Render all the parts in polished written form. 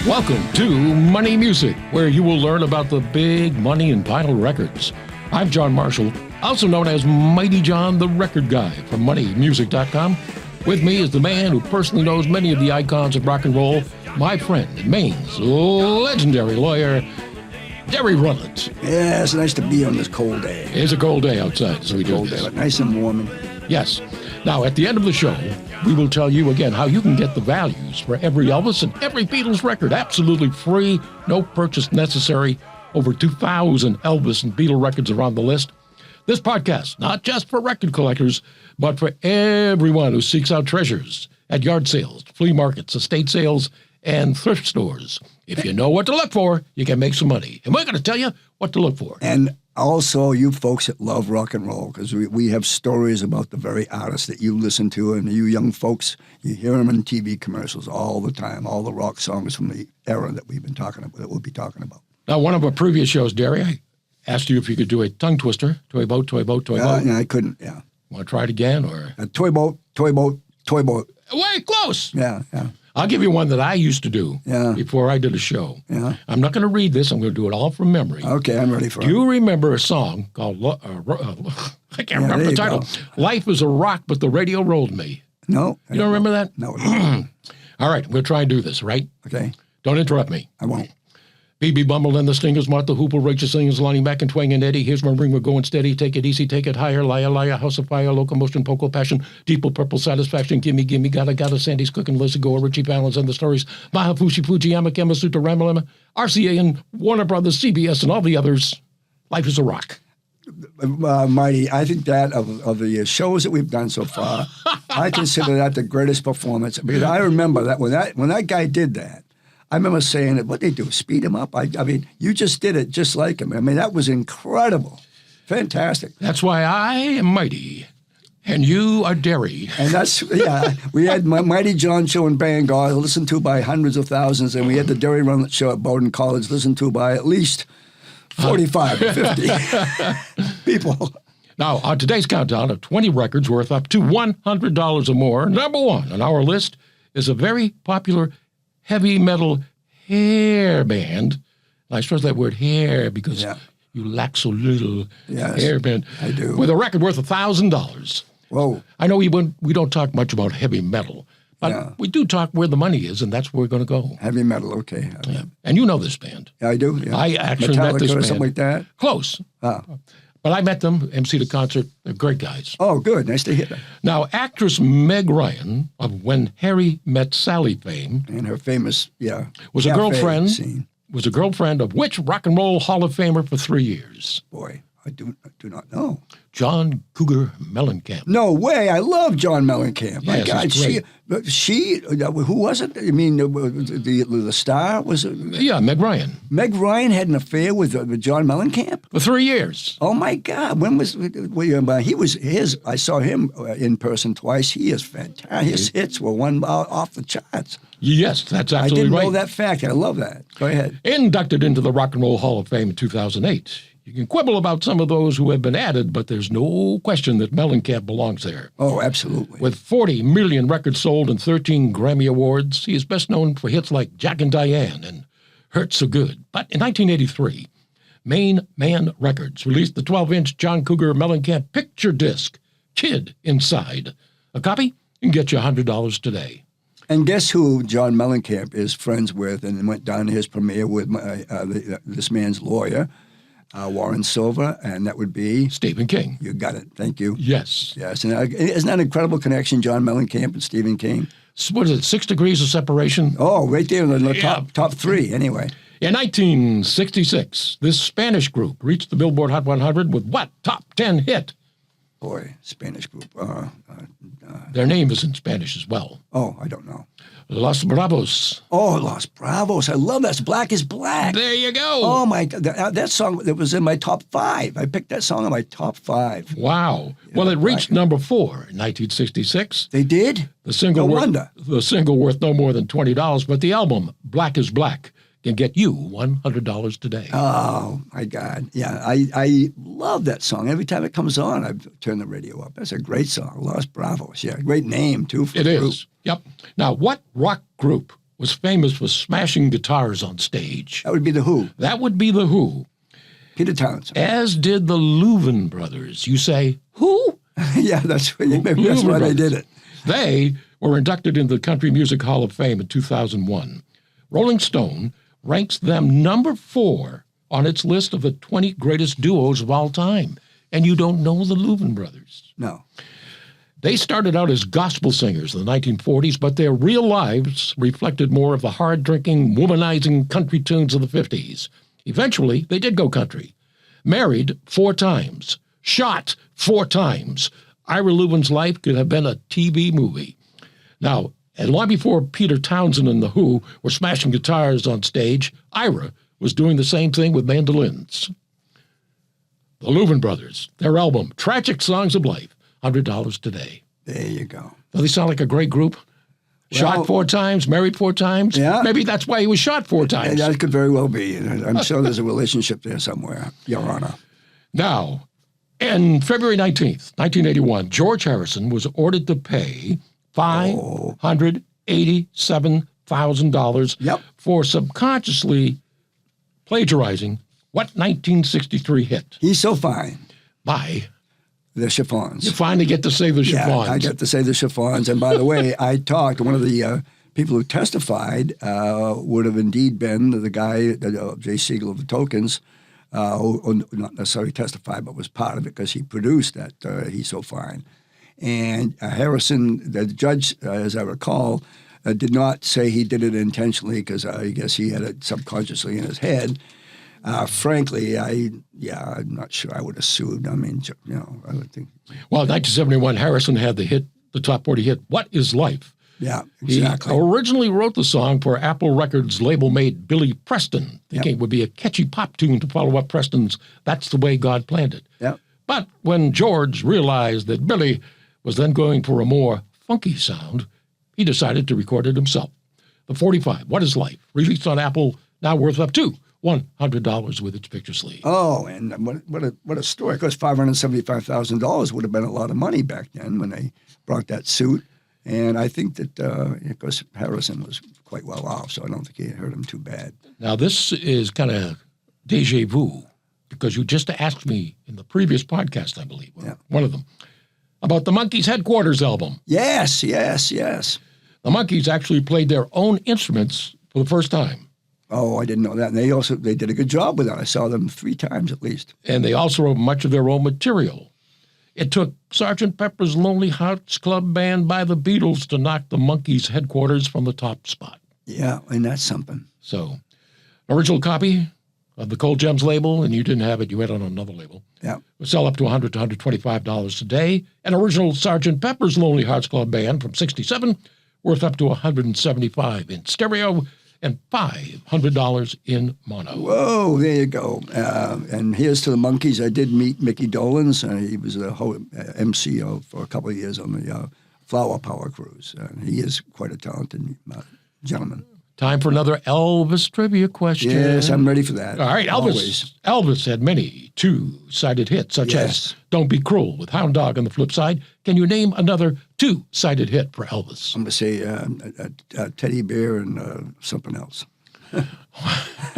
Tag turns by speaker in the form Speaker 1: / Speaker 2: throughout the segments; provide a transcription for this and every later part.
Speaker 1: Welcome to Money Music, where you will learn about the big money in vinyl records. I'm John Marshall, also known as Mighty John, the record guy from MoneyMusic.com. With me is the man who personally knows many of the icons of rock and roll, my friend and Maine's legendary lawyer, Derry Rundlett.
Speaker 2: Yeah, it's nice to be on this cold day.
Speaker 1: It's a cold day outside, so we do
Speaker 2: Cold
Speaker 1: this.
Speaker 2: day, but nice and warm.
Speaker 1: Yes. Now, at the end of the show, we will tell you again how you can get the values for every Elvis and every Beatles record absolutely free, no purchase necessary. Over 2,000 Elvis and Beatle records are on the list. This podcast, not just for record collectors, but for everyone who seeks out treasures at yard sales, flea markets, estate sales, and thrift stores. If you know what to look for, you can make some money. And we're going to tell you what to look for.
Speaker 2: And also, you folks that love rock and roll, because we have stories about the very artists that you listen to, and you young folks, you hear them in TV commercials all the time, all the rock songs from the era that we've been talking about, that we'll be talking about.
Speaker 1: Now, one of our previous shows, Derry, I asked you if you could do a tongue twister. Toy boat, toy boat, toy boat.
Speaker 2: Yeah, I couldn't, yeah.
Speaker 1: Want to try it again? Or
Speaker 2: Toy boat, toy boat, toy boat.
Speaker 1: Wait, close.
Speaker 2: Yeah, yeah.
Speaker 1: I'll give you one that I used to do before I did a show.
Speaker 2: Yeah.
Speaker 1: I'm not going to read this. I'm going to do it all from memory.
Speaker 2: Okay, I'm ready for it.
Speaker 1: Do you remember a song called, I can't remember the title, Life is a Rock, but the Radio Rolled Me?
Speaker 2: No.
Speaker 1: You don't remember that?
Speaker 2: No.
Speaker 1: All right, we'll try and do this, right?
Speaker 2: Okay.
Speaker 1: Don't interrupt me.
Speaker 2: I won't.
Speaker 1: B.B. Bumble and the Stingers, Martha Hoople, Rachel Singers, Lonnie Mack and Twang and Eddie. Here's my ring, we're going steady. Take it easy, take it higher. Liar, liar, House of Fire, Locomotion, Poco Passion, Deeple, Purple Satisfaction, Gimme, Gimme, Gotta, Sandy's Cooking, Lizzie Gore, Richie Valens and the Stories, Mahafushi, Fujiyama, Kamasutra, Ramalama, RCA and Warner Brothers, CBS and all the others. Life is a rock.
Speaker 2: Mighty, I think that of the shows that we've done so far, I consider that the greatest performance. Because I remember that when that guy did that, I remember saying that, what they do, speed him up? I mean, you just did it just like him. I mean, that was incredible. Fantastic.
Speaker 1: That's why I am Mighty, and you are Derry.
Speaker 2: And that's, we had Mighty John show in Bangor, listened to by hundreds of thousands, and we had the Derry Rundlett show at Bowdoin College, listened to by at least 45 or 50 people.
Speaker 1: Now, on today's countdown of 20 records worth up to $100 or more, number one on our list is a very popular heavy metal hair band. I stress that word hair because you lack so little.
Speaker 2: Yes,
Speaker 1: hair band.
Speaker 2: I do.
Speaker 1: With a record worth $1,000.
Speaker 2: Whoa.
Speaker 1: I know we don't talk much about heavy metal, but we do talk where the money is, and that's where we're going to go.
Speaker 2: Heavy metal, okay.
Speaker 1: Yeah. And you know this band.
Speaker 2: Yeah, I do. Yeah.
Speaker 1: I actually
Speaker 2: Metallica
Speaker 1: met this
Speaker 2: or
Speaker 1: band.
Speaker 2: something like that?
Speaker 1: Close. But I met them, emceed a concert. They're great guys.
Speaker 2: Oh, good. Nice to hear that.
Speaker 1: Now, actress Meg Ryan of When Harry Met Sally fame,
Speaker 2: and her famous,
Speaker 1: was
Speaker 2: scene.
Speaker 1: a girlfriend of which Rock and Roll Hall of Famer for 3 years?
Speaker 2: Boy, I do not know.
Speaker 1: John Cougar Mellencamp.
Speaker 2: No way! I love John Mellencamp. My
Speaker 1: Yes,
Speaker 2: God, she, who was it? I mean, the star was
Speaker 1: Yeah, Meg Ryan.
Speaker 2: Meg Ryan had an affair with John Mellencamp.
Speaker 1: For 3 years.
Speaker 2: Oh my God! When was he was his? I saw him in person twice. He is fantastic. His hits were one off the charts.
Speaker 1: Yes, that's
Speaker 2: I
Speaker 1: absolutely
Speaker 2: didn't
Speaker 1: right.
Speaker 2: know that fact. I love that. Go ahead.
Speaker 1: Inducted into the Rock and Roll Hall of Fame in 2008. You can quibble about some of those who have been added, but there's no question that Mellencamp belongs there.
Speaker 2: Oh, absolutely.
Speaker 1: With 40 million records sold and 13 Grammy Awards, he is best known for hits like Jack and Diane and Hurt So Good. But in 1983, Main Man Records released the 12-inch John Cougar Mellencamp picture disc, Kid Inside. A copy can get you $100 today.
Speaker 2: And guess who John Mellencamp is friends with and went down to his premiere with this man's lawyer, Warren Silver, and that would be?
Speaker 1: Stephen King.
Speaker 2: You got it. Thank you.
Speaker 1: Yes.
Speaker 2: Yes. And isn't that an incredible connection, John Mellencamp and Stephen King?
Speaker 1: What is it, 6 degrees of separation?
Speaker 2: Oh, right there in the top three, anyway.
Speaker 1: In 1966, this Spanish group reached the Billboard Hot 100 with what top 10 hit?
Speaker 2: Boy, Spanish group.
Speaker 1: Their name is in Spanish as well.
Speaker 2: Oh, I don't know.
Speaker 1: Los Bravos.
Speaker 2: Oh, Los Bravos. I love that. Black is Black.
Speaker 1: There you go.
Speaker 2: Oh, my God. That song, that was in my top 5. I picked that song in my top 5.
Speaker 1: Wow. Well, it reached number 4 in 1966.
Speaker 2: They did?
Speaker 1: The single
Speaker 2: No wonder.
Speaker 1: The single worth no more than $20, but the album, Black is Black, can get you $100 today.
Speaker 2: Oh, my God. Yeah, I love that song. Every time it comes on, I turn the radio up. That's a great song. Los Bravos. Yeah, great name, too. For
Speaker 1: It
Speaker 2: the group.
Speaker 1: is. Yep. Now, what rock group was famous for smashing guitars on stage?
Speaker 2: That would be The Who.
Speaker 1: That would be The Who,
Speaker 2: Peter Townsend.
Speaker 1: as did the Louvin brothers. You say, who?
Speaker 2: Yeah, maybe that's why they did it.
Speaker 1: They were inducted into the Country Music Hall of Fame in 2001. Rolling Stone ranks them number 4 on its list of the 20 greatest duos of all time. And you don't know the Louvin brothers.
Speaker 2: No.
Speaker 1: They started out as gospel singers in the 1940s, but their real lives reflected more of the hard-drinking, womanizing country tunes of the 50s. Eventually, they did go country. Married 4 times. Shot 4 times. Ira Leuven's life could have been a TV movie. Now, and long before Peter Townsend and The Who were smashing guitars on stage, Ira was doing the same thing with mandolins. The Louvin brothers, their album, Tragic Songs of Life, $100 today.
Speaker 2: There you go.
Speaker 1: Do they sound like a great group? Shot 4 times, married 4 times?
Speaker 2: Yeah.
Speaker 1: Maybe that's why he was shot 4 times.
Speaker 2: That could very well be. I'm sure there's a relationship there somewhere, Your Honor.
Speaker 1: Now, on February 19th, 1981, George Harrison was ordered to pay $587,000
Speaker 2: Yep.
Speaker 1: for subconsciously plagiarizing what 1963 hit
Speaker 2: He's so fine.
Speaker 1: by...
Speaker 2: The Chiffons.
Speaker 1: You finally get to say the Chiffons.
Speaker 2: Yeah, I get to say the Chiffons. And by the way, I talked, one of the people who testified would have indeed been the guy, Jay Siegel of the Tokens, who not necessarily testified, but was part of it because he produced that He's So Fine. And Harrison, the judge, as I recall, did not say he did it intentionally because I guess he had it subconsciously in his head. Frankly, I'm not sure I would have sued. I mean, I would think.
Speaker 1: Well, in 1971, Harrison had the top 40 hit, What Is Life?
Speaker 2: Yeah, exactly.
Speaker 1: He originally wrote the song for Apple Records label mate Billy Preston, thinking it would be a catchy pop tune to follow up Preston's That's the Way God Planned It.
Speaker 2: Yep.
Speaker 1: But when George realized that Billy was then going for a more funky sound, he decided to record it himself. The 45, What Is Life, released on Apple, now worth up to $100 with its picture sleeve.
Speaker 2: Oh, and what a story. Of course, $575,000 would have been a lot of money back then when they brought that suit. And I think that, of course, Harrison was quite well off, so I don't think he hurt him too bad.
Speaker 1: Now, this is kind of deja vu, because you just asked me in the previous podcast, I believe, one of them, about the Monkees' Headquarters album.
Speaker 2: Yes.
Speaker 1: The Monkees actually played their own instruments for the first time.
Speaker 2: Oh, I didn't know that. And they did a good job with that. I saw them 3 times at least.
Speaker 1: And they also wrote much of their own material. It took Sgt. Pepper's Lonely Hearts Club Band by the Beatles to knock the Monkees' Headquarters from the top spot.
Speaker 2: Yeah, and that's something.
Speaker 1: So, original copy of the Cold Gems label, and you didn't have it, you had it on another label.
Speaker 2: Yeah.
Speaker 1: Would sell up to $100 to $125 today. An original Sgt. Pepper's Lonely Hearts Club Band from '67, worth up to $175 in stereo and $500 in mono.
Speaker 2: Whoa, there you go. And here's to the Monkees. I did meet Mickey Dolenz. He was a MC for a couple of years on the Flower Power cruise. He is quite a talented gentleman.
Speaker 1: Time for another Elvis trivia question.
Speaker 2: Yes, I'm ready for that.
Speaker 1: All right, Elvis had many 2-sided hits, such as Don't Be Cruel with Hound Dog on the flip side. Can you name another 2-sided hit for Elvis?
Speaker 2: I'm going to say a Teddy Bear and something else.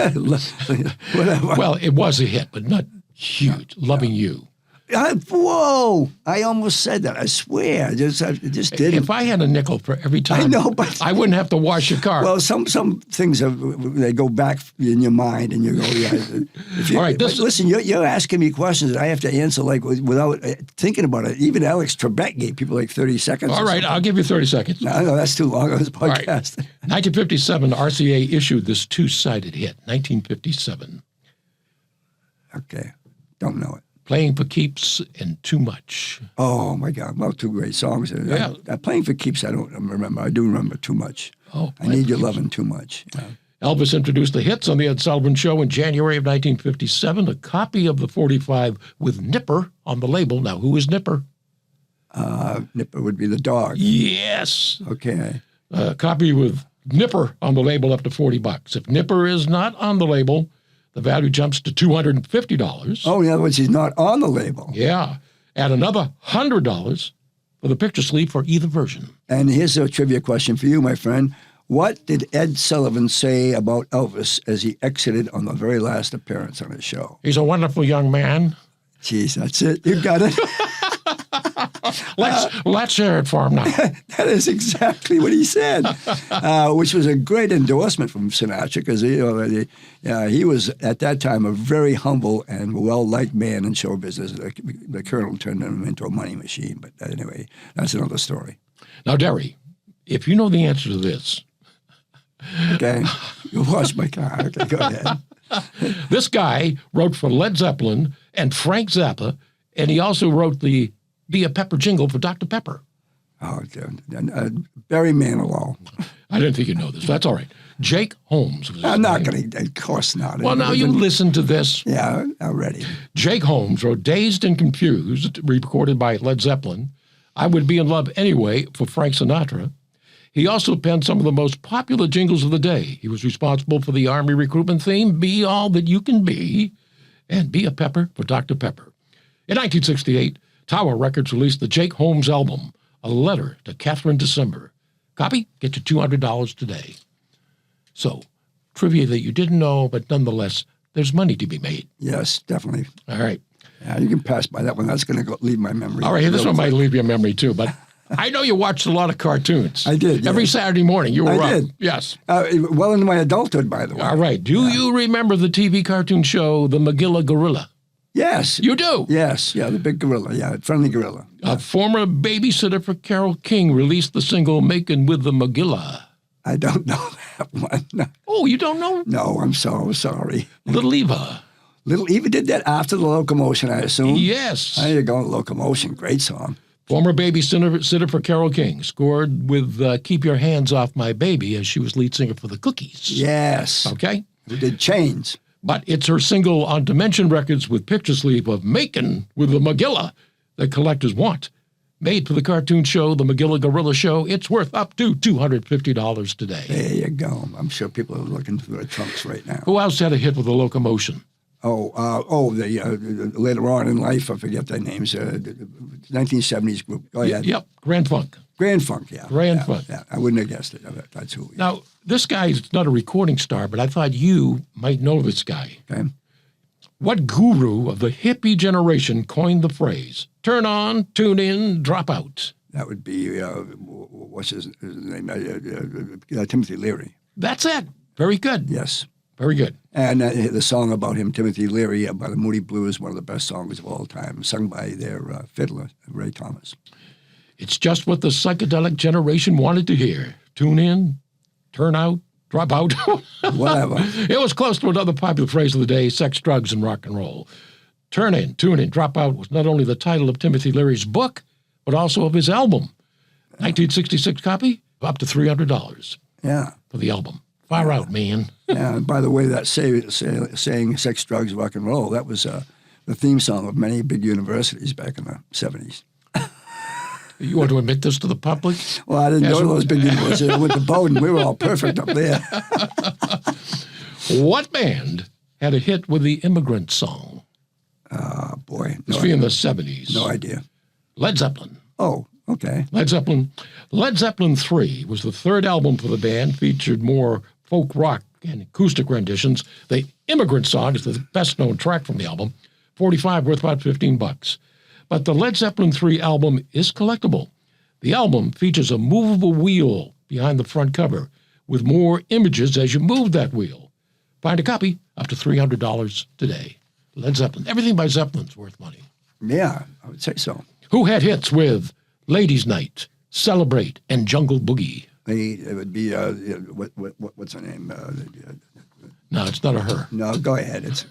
Speaker 2: Whatever.
Speaker 1: Well, it was a hit, but not huge. Loving You.
Speaker 2: Whoa! I almost said that. I swear. I just didn't.
Speaker 1: If I had a nickel for every time,
Speaker 2: I know, but
Speaker 1: I wouldn't have to wash your car.
Speaker 2: Well, some things they go back in your mind, and you go,
Speaker 1: All right,
Speaker 2: listen, you're asking me questions that I have to answer like without thinking about it. Even Alex Trebek gave people like 30 seconds.
Speaker 1: All right, I'll give you 30 seconds.
Speaker 2: No, that's too long on this podcast.
Speaker 1: Right. 1957, RCA issued this 2-sided hit. 1957.
Speaker 2: Okay, don't know it.
Speaker 1: Playing for Keeps and Too Much.
Speaker 2: Oh, my God. Well, 2 great songs.
Speaker 1: Yeah.
Speaker 2: Playing for Keeps, I don't remember. I do remember Too Much.
Speaker 1: Oh,
Speaker 2: I Need Your Lovin' Too Much. Yeah.
Speaker 1: Elvis introduced the hits on The Ed Sullivan Show in January of 1957. A copy of the 45 with Nipper on the label. Now, who is Nipper?
Speaker 2: Nipper would be the dog.
Speaker 1: Yes.
Speaker 2: Okay.
Speaker 1: A copy with Nipper on the label up to $40. If Nipper is not on the label, the value jumps to $250.
Speaker 2: Oh, in other words, he's not on the label.
Speaker 1: Yeah. Add another $100 for the picture sleeve for either version.
Speaker 2: And here's a trivia question for you, my friend. What did Ed Sullivan say about Elvis as he exited on the very last appearance on his show?
Speaker 1: He's a wonderful young man.
Speaker 2: Jeez, that's it. You got it.
Speaker 1: Let's hear it for him now.
Speaker 2: That is exactly what he said, which was a great endorsement from Sinatra because he was at that time a very humble and well-liked man in show business. The Colonel turned him into a money machine. But anyway, that's another story.
Speaker 1: Now, Derry, if you know the answer to this.
Speaker 2: Okay, you wash my car. Okay, go ahead.
Speaker 1: This guy wrote for Led Zeppelin and Frank Zappa, and he also wrote the Be a Pepper jingle for Dr. Pepper.
Speaker 2: Oh, Barry Manilow.
Speaker 1: I didn't think you'd know this. That's all right. Jake Holmes was his
Speaker 2: I'm not
Speaker 1: name.
Speaker 2: going to, of course not.
Speaker 1: Well, now you listen to this.
Speaker 2: Yeah, already.
Speaker 1: Jake Holmes wrote Dazed and Confused, recorded by Led Zeppelin. I Would Be in Love Anyway for Frank Sinatra. He also penned some of the most popular jingles of the day. He was responsible for the Army recruitment theme, Be All That You Can Be, and Be a Pepper for Dr. Pepper. In 1968, Tower Records released the Jake Holmes album, A Letter to Catherine December. Copy? Get you $200 today. So, trivia that you didn't know, but nonetheless, there's money to be made.
Speaker 2: Yes, definitely.
Speaker 1: All right.
Speaker 2: Yeah, you can pass by that one. That's going to leave my memory.
Speaker 1: All right, this one might leave your memory too, but I know you watched a lot of cartoons.
Speaker 2: I did,
Speaker 1: Every
Speaker 2: yes.
Speaker 1: Saturday morning you were
Speaker 2: I
Speaker 1: up.
Speaker 2: did.
Speaker 1: Yes.
Speaker 2: Well into my adulthood, by the way.
Speaker 1: All right. Do you remember the TV cartoon show, The Magilla Gorilla?
Speaker 2: Yes.
Speaker 1: You do?
Speaker 2: Yes. Yeah, the big gorilla. Yeah, friendly gorilla.
Speaker 1: A former babysitter for Carole King released the single Makin' with the Magilla.
Speaker 2: I don't know that one. No,
Speaker 1: Oh, you don't know?
Speaker 2: no, I'm so sorry.
Speaker 1: Little Eva.
Speaker 2: Little Eva did that after the Locomotion, I assume.
Speaker 1: Yes.
Speaker 2: There you go, Locomotion. Great song.
Speaker 1: Former babysitter for Carole King scored with Keep Your Hands Off My Baby as she was lead singer for the Cookies.
Speaker 2: Yes.
Speaker 1: Okay?
Speaker 2: We did Chains.
Speaker 1: But it's her single on Dimension Records with picture sleeve of Makin' with the Magilla that collectors want. Made for the cartoon show, The Magilla Gorilla Show, it's worth up to $250 today.
Speaker 2: There you go. I'm sure people are looking through their trunks right now.
Speaker 1: Who else had a hit with the Locomotion?
Speaker 2: Later on in life, I forget their names. 1970s group. Oh, yeah.
Speaker 1: Yep, Grand Funk.
Speaker 2: Grand Funk, yeah.
Speaker 1: Grand
Speaker 2: Yeah,
Speaker 1: Funk.
Speaker 2: Yeah, I wouldn't have guessed it. That's who.
Speaker 1: Now, this guy's not a recording star, but I thought you might know this guy.
Speaker 2: Okay.
Speaker 1: What guru of the hippie generation coined the phrase, turn on, tune in, drop out?
Speaker 2: That would be, what's his name? Timothy Leary.
Speaker 1: That's it. Very good.
Speaker 2: Yes.
Speaker 1: Very good.
Speaker 2: And the song about him, Timothy Leary, by the Moody Blues, one of the best songs of all time, sung by their fiddler, Ray Thomas.
Speaker 1: It's just what the psychedelic generation wanted to hear. Tune in, turn out, drop out.
Speaker 2: Whatever.
Speaker 1: It was close to another popular phrase of the day, sex, drugs, and rock and roll. Turn in, tune in, drop out was not only the title of Timothy Leary's book, but also of his album. 1966 copy, up to $300
Speaker 2: Yeah.
Speaker 1: for the album. Far out, man.
Speaker 2: Yeah, and by the way, that saying sex, drugs, rock and roll, that was the theme song of many big universities back in the 70s.
Speaker 1: You want to admit this to the public?
Speaker 2: Well, I didn't go to those big universities. I went to Bowdoin. We were all perfect up there.
Speaker 1: What band had a hit with the Immigrant Song?
Speaker 2: Oh, boy.
Speaker 1: It's in the 70s.
Speaker 2: No idea.
Speaker 1: Led Zeppelin.
Speaker 2: Oh, okay.
Speaker 1: Led Zeppelin 3 was the third album for the band, featured more folk rock and acoustic renditions. The Immigrant Song is the best-known track from the album, 45 worth about $15. But the Led Zeppelin 3 album is collectible. The album features a movable wheel behind the front cover with more images as you move that wheel. Find a copy up to $300 today. Led Zeppelin. Everything by Zeppelin's worth money.
Speaker 2: Yeah, I would say so.
Speaker 1: Who had hits with Ladies' Night, Celebrate, and Jungle Boogie?
Speaker 2: It would be, what's her name?
Speaker 1: No, it's not a her.
Speaker 2: No, go ahead. It's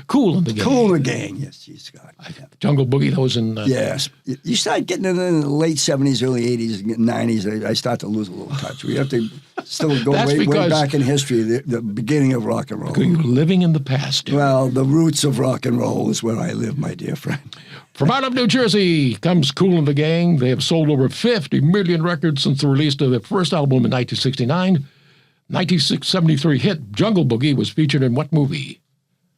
Speaker 1: Cool in the Gang.
Speaker 2: Cool in the Gang. Yes, geez, God. Yeah.
Speaker 1: Jungle Boogie, that was in...
Speaker 2: Yes. You start getting it in the late 70s, early 80s, 90s, I start to lose a little touch. We have to still go way back in history, the beginning of rock and roll.
Speaker 1: You're living in the past.
Speaker 2: Well, the roots of rock and roll is where I live, my dear friend.
Speaker 1: From out of New Jersey comes Kool and the Gang. They have sold over 50 million records since the release of their first album in 1969. 1973 hit Jungle Boogie was featured in what movie?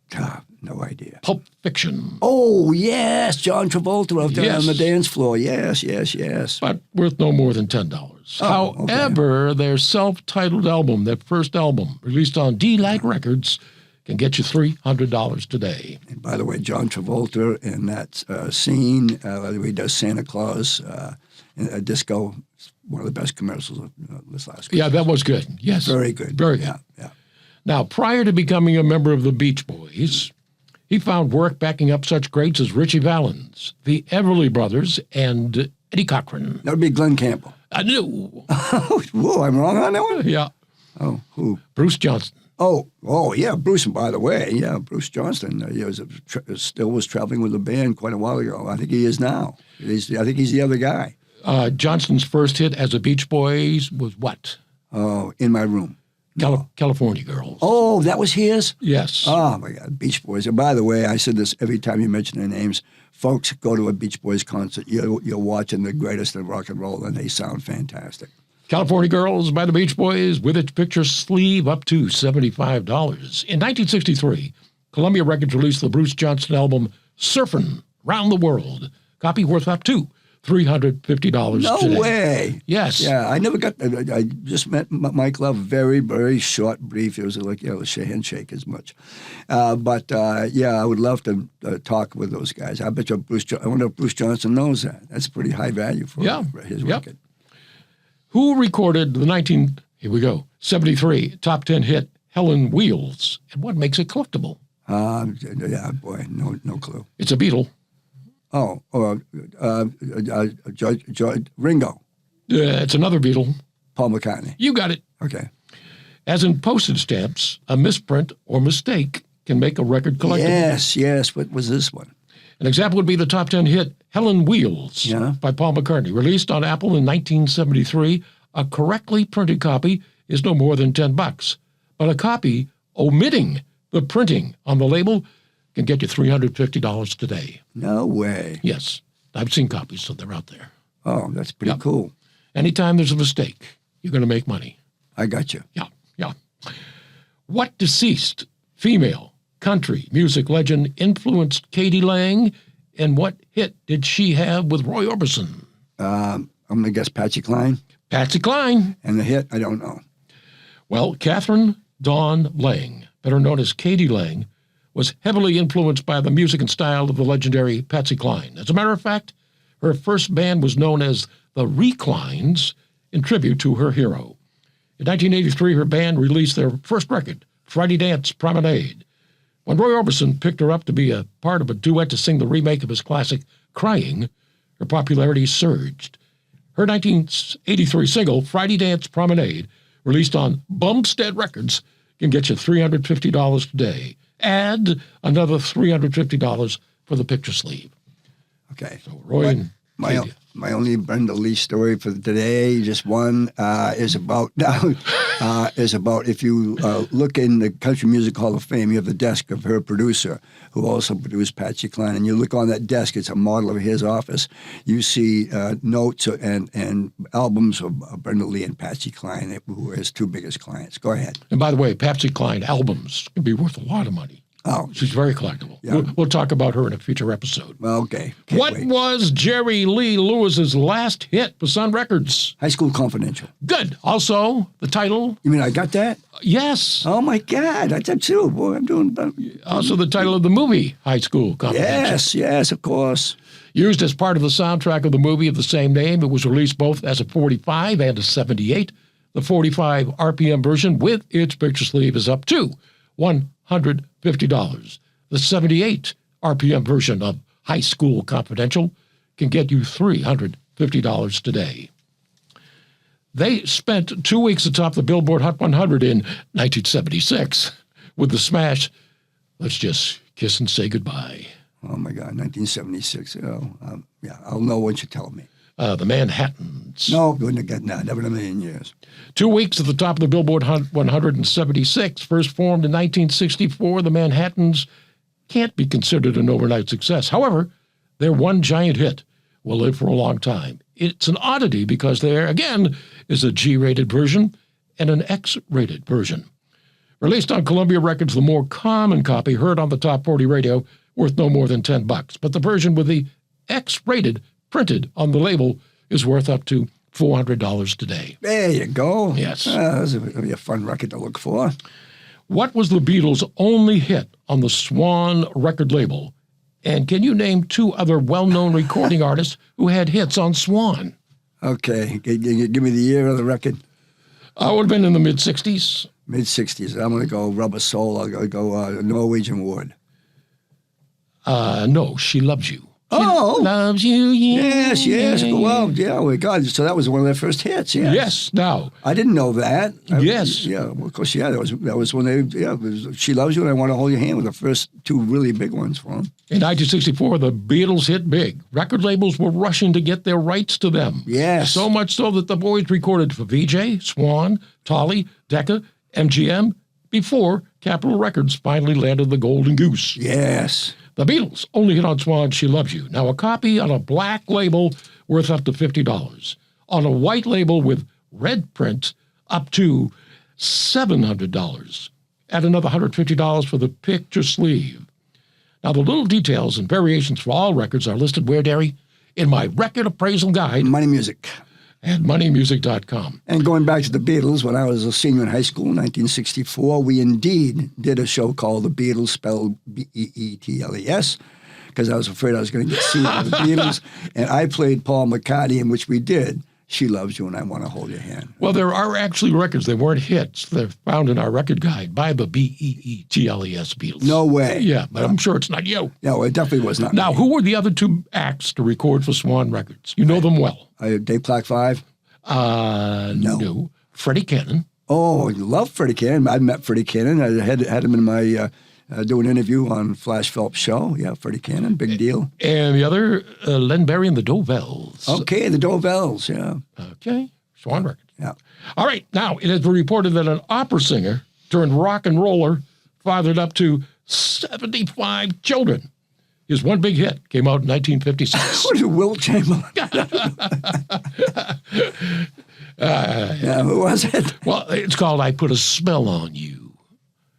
Speaker 2: God, no idea.
Speaker 1: Pulp Fiction.
Speaker 2: Oh, yes, John Travolta out there on the dance floor. Yes.
Speaker 1: But worth no more than $10. However, their self-titled album, their first album, released on D-Light Records, can get you $300 today.
Speaker 2: And by the way, John Travolta in that scene where he does Santa Claus in a disco, one of the best commercials of this last Christmas.
Speaker 1: Yeah, that was good. Yes.
Speaker 2: Very good.
Speaker 1: Very good.
Speaker 2: Yeah.
Speaker 1: Now, prior to becoming a member of the Beach Boys, he found work backing up such greats as Ritchie Valens, the Everly Brothers, and Eddie Cochran.
Speaker 2: That would be Glenn Campbell.
Speaker 1: I knew.
Speaker 2: Whoa, I'm wrong on that one?
Speaker 1: Yeah.
Speaker 2: Oh, who?
Speaker 1: Bruce Johnston.
Speaker 2: Oh, yeah, Bruce. And by the way, Bruce Johnston. He still was traveling with the band quite a while ago. I think he is now. I think he's the other guy.
Speaker 1: Johnston's first hit as a Beach Boys was what?
Speaker 2: Oh, In My Room.
Speaker 1: California Girls.
Speaker 2: Oh, that was his?
Speaker 1: Yes.
Speaker 2: Oh, my God, Beach Boys. And by the way, I said this every time you mention their names. Folks, go to a Beach Boys concert. You're watching the greatest of rock and roll, and they sound fantastic.
Speaker 1: California Girls by the Beach Boys with its picture sleeve up to $75. In 1963, Columbia Records released the Bruce Johnston album Surfin' Round the World. Copy worth up to $350
Speaker 2: no
Speaker 1: today.
Speaker 2: No way.
Speaker 1: Yes.
Speaker 2: Yeah, I never got, I just met Mike Love, very, very short, brief. It was like, a handshake as much. I would love to talk with those guys. I bet you I wonder if Bruce Johnston knows that. That's pretty high value for his record.
Speaker 1: Who recorded the 73 top 10 hit Helen Wheels, and what makes it collectible?
Speaker 2: No clue.
Speaker 1: It's a Beatle.
Speaker 2: Ringo.
Speaker 1: It's another Beatle.
Speaker 2: Paul McCartney.
Speaker 1: You got it.
Speaker 2: Okay.
Speaker 1: As in postage stamps, a misprint or mistake can make a record collectible.
Speaker 2: Yes. What was this one?
Speaker 1: An example would be the top 10 hit Helen Wheels by Paul McCartney. Released on Apple in 1973, a correctly printed copy is no more than $10. But a copy omitting the printing on the label can get you $350 today.
Speaker 2: No way.
Speaker 1: Yes. I've seen copies, so they're out there.
Speaker 2: Oh, that's pretty cool.
Speaker 1: Anytime there's a mistake, you're going to make money.
Speaker 2: I got you.
Speaker 1: Yeah. What deceased female country music legend influenced Katie Lang, and what hit did she have with Roy Orbison?
Speaker 2: I'm going to guess Patsy Cline.
Speaker 1: Patsy Cline.
Speaker 2: And the hit, I don't know.
Speaker 1: Well, Catherine Dawn Lang, better known as Katie Lang, was heavily influenced by the music and style of the legendary Patsy Cline. As a matter of fact, her first band was known as the Reclines in tribute to her hero. In 1983, her band released their first record, Friday Dance Promenade. When Roy Orbison picked her up to be a part of a duet to sing the remake of his classic, Crying, her popularity surged. Her 1983 single, Friday Dance Promenade, released on Bumstead Records, can get you $350 today. Add another $350 for the picture sleeve.
Speaker 2: Okay.
Speaker 1: So Roy and Katie.
Speaker 2: My only Brenda Lee story for today, just one, is about if you look in the Country Music Hall of Fame, you have the desk of her producer, who also produced Patsy Cline, and you look on that desk, it's a model of his office. You see notes and albums of Brenda Lee and Patsy Cline, who are his two biggest clients. Go ahead.
Speaker 1: And by the way, Patsy Cline albums can be worth a lot of money.
Speaker 2: Oh.
Speaker 1: She's very collectible.
Speaker 2: Yeah.
Speaker 1: We'll talk about her in a future episode.
Speaker 2: Well, okay.
Speaker 1: What was Jerry Lee Lewis's last hit for Sun Records?
Speaker 2: High School Confidential.
Speaker 1: Good. Also, the title?
Speaker 2: You mean I got that?
Speaker 1: Yes.
Speaker 2: Oh, my God. I did too. Boy, I'm doing...
Speaker 1: Also the title of the movie, High School Confidential.
Speaker 2: Yes, of course.
Speaker 1: Used as part of the soundtrack of the movie of the same name, it was released both as a 45 and a 78. The 45 RPM version with its picture sleeve is up to $150. The 78 RPM version of High School Confidential can get you $350 today. They spent 2 weeks atop the Billboard Hot 100 in 1976 with the smash Let's just kiss and say goodbye.
Speaker 2: Oh, my God, 1976. Yeah, I'll know what you tell me.
Speaker 1: The Manhattans.
Speaker 2: No, wouldn't have gotten that. Never in a million years.
Speaker 1: 2 weeks at the top of the Billboard 176. First formed in 1964, the Manhattans can't be considered an overnight success. However, their one giant hit will live for a long time. It's an oddity because there, again, is a G-rated version and an X-rated version. Released on Columbia Records, the more common copy heard on the Top 40 radio, worth no more than $10. But the version with the X-rated printed on the label is worth up to $400 today.
Speaker 2: There you go.
Speaker 1: Yes.
Speaker 2: This will be a fun record to look for.
Speaker 1: What was the Beatles' only hit on the Swan record label? And can you name 2 other well-known recording artists who had hits on Swan?
Speaker 2: Okay. Give me the year of the record.
Speaker 1: It would have been in the mid-'60s.
Speaker 2: Mid-'60s. I'm going to go Rubber Soul. I'll go Norwegian Wood.
Speaker 1: No, She Loves You.
Speaker 2: Oh.
Speaker 1: Loves you, yeah.
Speaker 2: Yes. Well, yeah, oh my God. So that was one of their first hits, yes.
Speaker 1: Yes, now.
Speaker 2: I didn't know that.
Speaker 1: Yes.
Speaker 2: Yeah, well, of course, yeah. That was when it was She Loves You and I Want to Hold Your Hand were the first 2 really big ones for them.
Speaker 1: In 1964, the Beatles hit big. Record labels were rushing to get their rights to them.
Speaker 2: Yes.
Speaker 1: So much so that the boys recorded for Vijay, Swan, Tolly, Decca, MGM, before Capitol Records finally landed the Golden Goose.
Speaker 2: Yes.
Speaker 1: The Beatles only hit on Swan, She Loves You. Now, a copy on a black label worth up to $50. On a white label with red print, up to $700. Add another $150 for the picture sleeve. Now, the little details and variations for all records are listed where, Derry? In my record appraisal guide
Speaker 2: Money Music.
Speaker 1: at moneymusic.com.
Speaker 2: And going back to the Beatles, when I was a senior in high school in 1964, we indeed did a show called The Beatles, spelled Beetles, because I was afraid I was going to get sued by the Beatles. And I played Paul McCartney, in which we did She Loves You and I Want to Hold Your Hand.
Speaker 1: Well, there are actually records. They weren't hits. They're found in our record guide by the Beetles Beatles.
Speaker 2: No way.
Speaker 1: Yeah, but I'm sure it's not you.
Speaker 2: No, it definitely was not.
Speaker 1: Now, who were the other 2 acts to record for Swan Records? You know them well.
Speaker 2: Dave Plaque 5?
Speaker 1: No. Freddie Cannon.
Speaker 2: Oh, I love Freddie Cannon. I met Freddie Cannon. I had him in my do an interview on Flash Phelps' show. Yeah, Freddie Cannon, big deal.
Speaker 1: And the other, Len Berry and the Dovells.
Speaker 2: Okay, the Dovells, yeah.
Speaker 1: Okay, Swan Records.
Speaker 2: Yeah.
Speaker 1: All right, now it has been reported that an opera singer turned rock and roller fathered up to 75 children. His one big hit came out in 1956.
Speaker 2: What is Wilt Chamberlain? Who was it?
Speaker 1: Well, it's called I Put a Spell on You.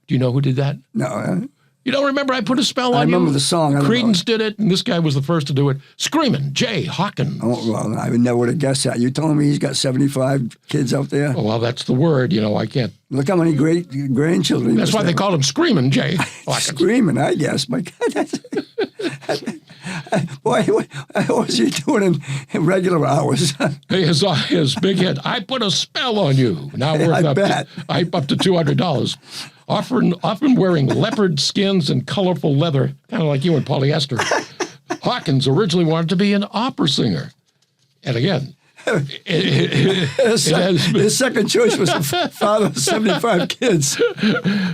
Speaker 1: Do you know who did that?
Speaker 2: No.
Speaker 1: You don't remember I Put a Spell on You?
Speaker 2: I remember the song.
Speaker 1: Creedence did it, and this guy was the first to do it. Screaming, Jay Hawkins.
Speaker 2: Oh, well, I would never would have guessed that. You're telling me he's got 75 kids out there?
Speaker 1: Oh, well, that's the word. I can't.
Speaker 2: Look how many great grandchildren.
Speaker 1: That's why they call him Screaming Jay Hawkins.
Speaker 2: Screaming, I guess. My God, boy, what was he doing in regular hours?
Speaker 1: His big hit, I Put a Spell on You. Now worth up to $200. Often wearing leopard skins and colorful leather, kind of like you in polyester. Hawkins originally wanted to be an opera singer. And again,
Speaker 2: his second choice was the father of 75 kids.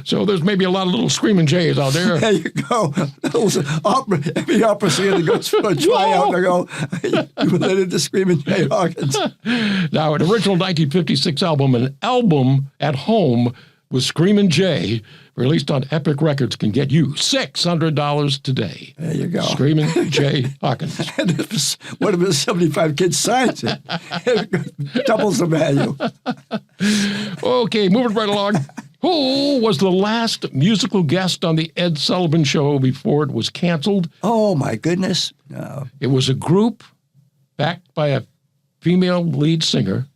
Speaker 1: So there's maybe a lot of little screaming jays out there.
Speaker 2: There you go. Every opera singer that goes for a tryout, they go, you related to Screaming Jay Hawkins.
Speaker 1: Now, an original 1956 album, an album at home with Screamin' Jay, released on Epic Records, can get you $600 today.
Speaker 2: There you go.
Speaker 1: Screamin' Jay Hawkins.
Speaker 2: What if his 75 kids signs it? It doubles the value.
Speaker 1: Okay, moving right along. Who was the last musical guest on the Ed Sullivan Show before it was canceled?
Speaker 2: Oh, my goodness. No.
Speaker 1: It was a group backed by a female lead singer.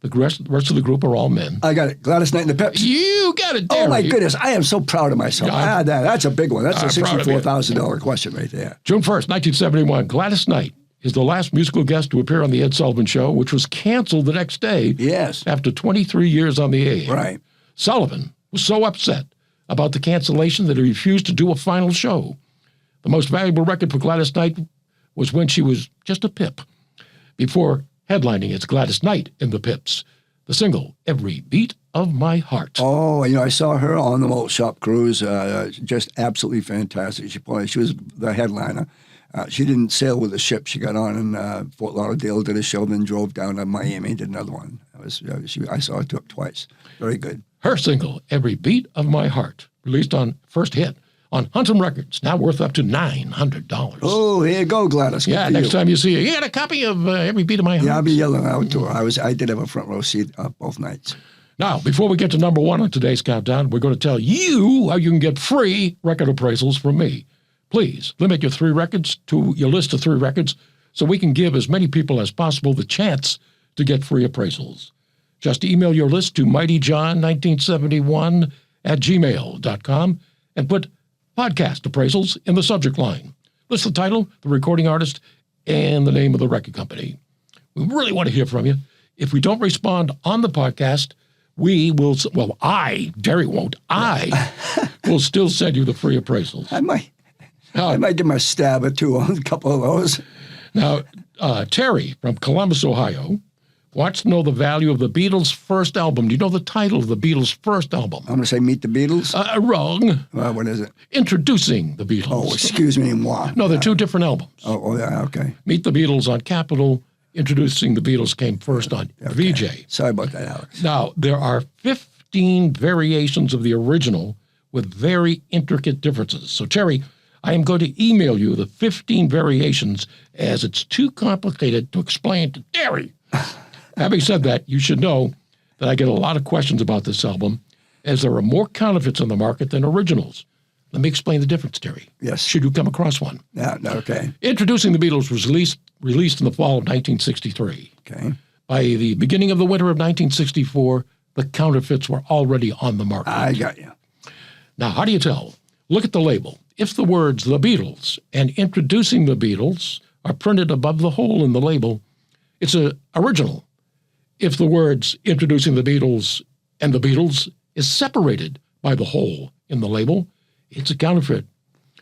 Speaker 1: The rest of the group are all men.
Speaker 2: I got it. Gladys Knight and the Pips.
Speaker 1: You got it, Derry.
Speaker 2: Oh, my goodness. I am so proud of myself. That's a big one. That's a $64,000 question right there.
Speaker 1: June 1st, 1971. Gladys Knight is the last musical guest to appear on The Ed Sullivan Show, which was canceled the next day.
Speaker 2: Yes.
Speaker 1: After 23 years on the air.
Speaker 2: Right.
Speaker 1: Sullivan was so upset about the cancellation that he refused to do a final show. The most valuable record for Gladys Knight was when she was just a pip, before headlining as Gladys Knight and the Pips. the single, Every Beat of My Heart.
Speaker 2: Oh, you know, I saw her on the Malt Shop cruise. Just absolutely fantastic. She was the headliner. She didn't sail with the ship. She got on in Fort Lauderdale, did a show, then drove down to Miami, did another one. I saw her twice. Very good.
Speaker 1: Her single, Every Beat of My Heart, released on first hit on Hunton Records, now worth up to $900.
Speaker 2: Oh, here you go, Gladys. Good
Speaker 1: Yeah,
Speaker 2: for
Speaker 1: next
Speaker 2: you.
Speaker 1: time you see her, you got a copy of Every Beat of My Heart?
Speaker 2: Yeah, I'll be yelling out to her. I did have a front row seat both nights.
Speaker 1: Now, before we get to number one on today's countdown, we're going to tell you how you can get free record appraisals from me. Please limit your list of 3 records so we can give as many people as possible the chance to get free appraisals. Just email your list to mightyjohn1971@gmail.com and put podcast appraisals in the subject line. List the title, the recording artist, and the name of the record company. We really want to hear from you. If we don't respond on the podcast, we will, Derry won't, I will still send you the free appraisals.
Speaker 2: I might give my stab at 2 on a couple of those.
Speaker 1: Now, Terry from Columbus, Ohio, wants to know the value of the Beatles' first album. Do you know the title of the Beatles' first album?
Speaker 2: I'm going to say Meet the Beatles.
Speaker 1: Wrong.
Speaker 2: What is it?
Speaker 1: Introducing the Beatles.
Speaker 2: Oh, excuse me, moi.
Speaker 1: No, they're 2 different albums.
Speaker 2: Oh, yeah, okay.
Speaker 1: Meet the Beatles on Capitol. Introducing the Beatles came first on
Speaker 2: Okay.
Speaker 1: VJ.
Speaker 2: Sorry about that, Alex.
Speaker 1: Now, there are 15 variations of the original with very intricate differences. So, Terry, I am going to email you the 15 variations as it's too complicated to explain to Terry. Having said that, you should know that I get a lot of questions about this album, as there are more counterfeits on the market than originals. Let me explain the difference, Terry.
Speaker 2: Yes.
Speaker 1: Should you come across one.
Speaker 2: Yeah, okay.
Speaker 1: Introducing the Beatles was released in the fall of 1963.
Speaker 2: Okay.
Speaker 1: By the beginning of the winter of 1964, the counterfeits were already on the market.
Speaker 2: I got you.
Speaker 1: Now, how do you tell? Look at the label. If the words The Beatles and Introducing the Beatles are printed above the hole in the label, it's an original. If the words Introducing the Beatles and the Beatles is separated by the hole in the label, it's a counterfeit.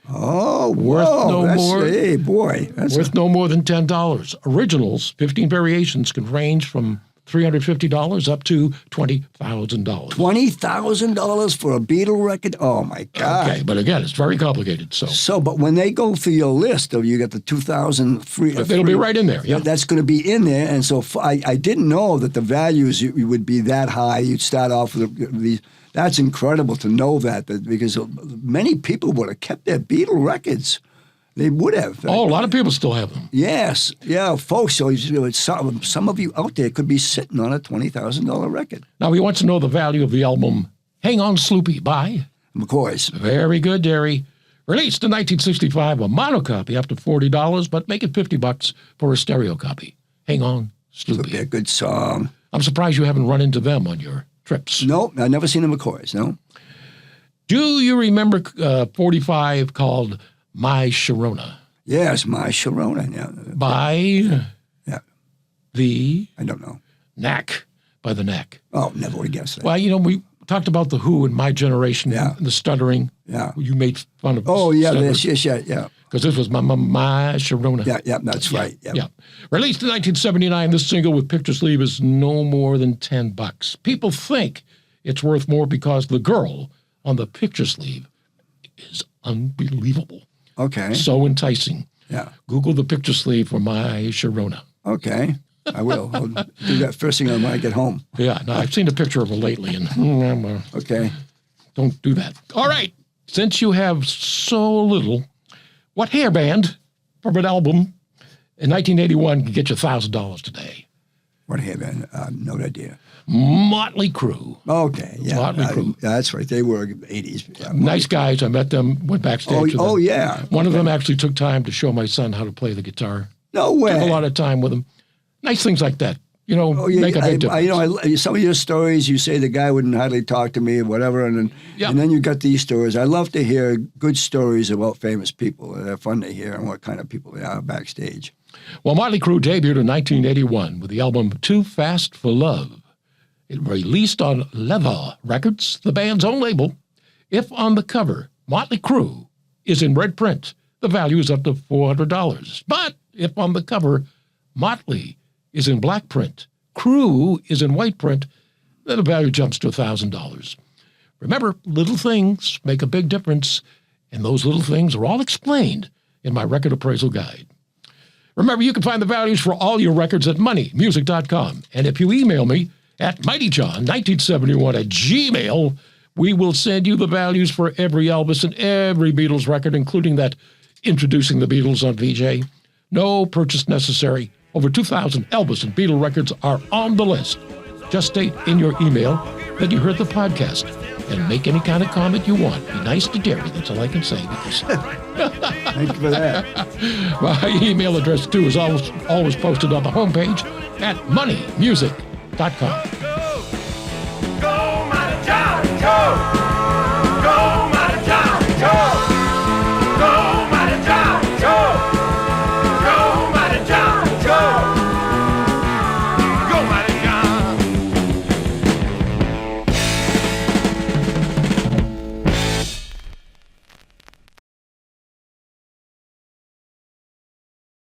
Speaker 2: Oh,
Speaker 1: Worth
Speaker 2: whoa.
Speaker 1: no more.
Speaker 2: Hey, boy. That's
Speaker 1: Worth no more than $10. Originals, 15 variations, can range from $350 up to $20,000.
Speaker 2: $20,000 for a Beatle record? Oh, my God.
Speaker 1: Okay, but again, it's very complicated. So
Speaker 2: But when they go through your list of you got the 2,000 free.
Speaker 1: it'll be right in there. Yeah.
Speaker 2: That's going to be in there. And so I didn't know that the values would be that high. You'd start off with these. That's incredible to know that because many people would have kept their Beatle records. They would have.
Speaker 1: Oh, a lot of people still have them.
Speaker 2: Yes. Yeah, folks. So some of you out there could be sitting on a $20,000 record.
Speaker 1: Now, he wants to know the value of the album Hang On Sloopy by
Speaker 2: Of course.
Speaker 1: Very Good Derry. Released in 1965, a mono copy up to $40, but make it $50 for a stereo copy. Hang On
Speaker 2: Would be a
Speaker 1: Sloopy.
Speaker 2: good song.
Speaker 1: I'm surprised you haven't run into them on your trips.
Speaker 2: No, I've never seen the McCoys, no.
Speaker 1: Do you remember 45 called My Sharona
Speaker 2: Yes, My Sharona, yeah.
Speaker 1: by
Speaker 2: Yeah,
Speaker 1: the
Speaker 2: I don't know.
Speaker 1: Knack, by the Knack?
Speaker 2: Oh, never would have guessed that.
Speaker 1: Well, you know, we talked about The Who in My Generation
Speaker 2: Yeah.
Speaker 1: and the stuttering.
Speaker 2: Yeah.
Speaker 1: You made fun of
Speaker 2: Oh, yeah, yeah.
Speaker 1: because this was my Sharona.
Speaker 2: Yeah, that's right. Yeah.
Speaker 1: Yeah. Released in 1979, this single with picture sleeve is no more than $10. People think it's worth more because the girl on the picture sleeve is unbelievable.
Speaker 2: Okay.
Speaker 1: So enticing.
Speaker 2: Yeah.
Speaker 1: Google the picture sleeve for My Sharona.
Speaker 2: Okay. I will. I'll do that first thing when I get home.
Speaker 1: Yeah, no, I've seen a picture of her lately, and
Speaker 2: Okay.
Speaker 1: don't do that. All right. Since you have so little, what hair band from an album in 1981 can get you $1,000 today?
Speaker 2: What have been? No idea.
Speaker 1: Motley Crue.
Speaker 2: Okay. Yeah.
Speaker 1: Motley Crue.
Speaker 2: That's right. They were 80s. Yeah.
Speaker 1: Nice guys. I met them, went backstage with them.
Speaker 2: Oh, yeah.
Speaker 1: One of them actually took time to show my son how to play the guitar.
Speaker 2: No way.
Speaker 1: Took a lot of time with him. Nice things like that. You know,
Speaker 2: Oh, yeah,
Speaker 1: make a big difference.
Speaker 2: some of your stories, you say the guy wouldn't hardly talk to me or whatever, and then you got these stories. I love to hear good stories about famous people. They're fun to hear and what kind of people they are backstage.
Speaker 1: Well, Motley Crue debuted in 1981 with the album Too Fast for Love. It released on Leather Records, the band's own label. If on the cover, Motley Crue is in red print, the value is up to $400. But if on the cover, Motley is in black print, Crue is in white print, then the value jumps to $1,000. Remember, little things make a big difference, and those little things are all explained in my record appraisal guide. Remember, you can find the values for all your records at moneymusic.com. And if you email me at mightyjohn1971@gmail.com, we will send you the values for every Elvis and every Beatles record, including that Introducing the Beatles on VJ. No purchase necessary. Over 2,000 Elvis and Beatle records are on the list. Just state in your email that you heard the podcast and make any kind of comment you want. Be nice to Derry. That's all I can say. Because
Speaker 2: Thank you for that.
Speaker 1: my email address, too, is always posted on the homepage at moneymusic.com.